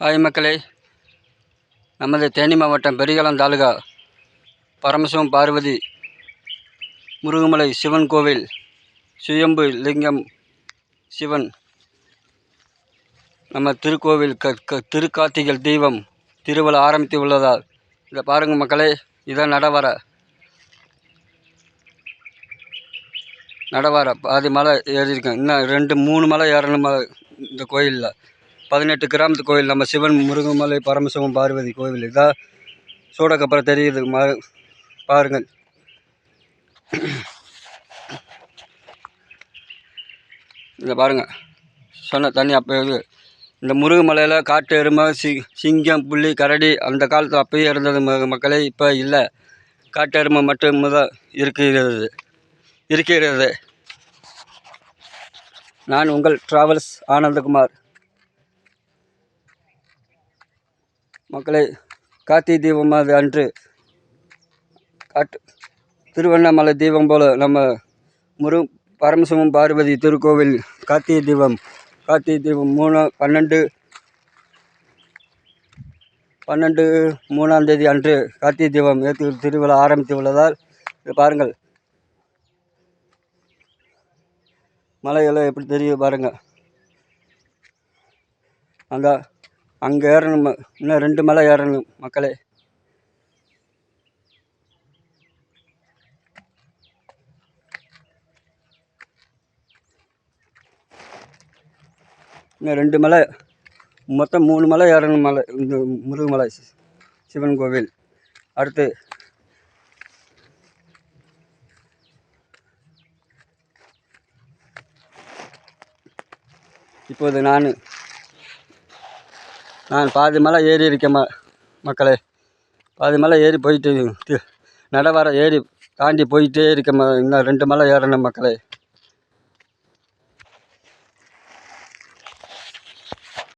Hi மக்களே, நமது தேனி மாவட்டம் பெரியகுளம் தாலுகா பரமசிவம் பார்வதி முருகமலை சிவன் கோவில் சுயம்பு லிங்கம் சிவன் நம்ம திருக்கோவில் திருக்கார்த்திகை தீபம் திருவிழா ஆரம்பித்து உள்ளதால் இதை பாருங்கள் மக்களே. இதான் நடவார பாதி மலை ஏறியிருக்கேன். இன்னும் 2-3 மலை ஏறணும் இந்த கோயிலில். 18 கிராமத்து கோயில் நம்ம சிவன் முருகமலை பரமசிவம் பார்வதி கோவில். இதான் சூடக்கப்புறம் தெரியுது பாருங்கள். இதை பாருங்கள், சொன்ன தண்ணி அப்போ இந்த முருகமலையில் காட்டு எருமை சிங்கம் புலி கரடி அந்த காலத்தில் அப்போயே இருந்தது மக்களே. இப்போ இல்லை, காட்டு எருமை மட்டும்தான் இருக்கிறது. நான் உங்கள் டிராவல்ஸ் ஆனந்தகுமார். மக்களே, கார்த்திகை தீபம் அது அன்று திருவண்ணாமலை தீபம் போல் நம்ம பரமசிவம் பார்வதி திருக்கோவில் கார்த்திகை தீபம் 12/3 தேதி அன்று கார்த்திகை தீபம் ஏற்று திருவிழா ஆரம்பித்து உள்ளதால் பாருங்கள், மலையெல்லாம் எப்படி தெரியுது பாருங்கள். அங்கே ஏறணும், இன்னும் 2 மலை ஏறணும் மக்களே. இன்னும் 2 மலை, மொத்தம் 3 மலை ஏறணும். மலை இந்த முருகமலை சிவன் கோவில். அடுத்து இப்போது நான் பாதி மலை ஏறி இருக்கேன் மக்களே. பாதி மலை ஏறி போயிட்டு நடவார ஏறி தாண்டி போயிட்டே இருக்கேன். இன்னும் 2 மலை ஏறணும் மக்களே.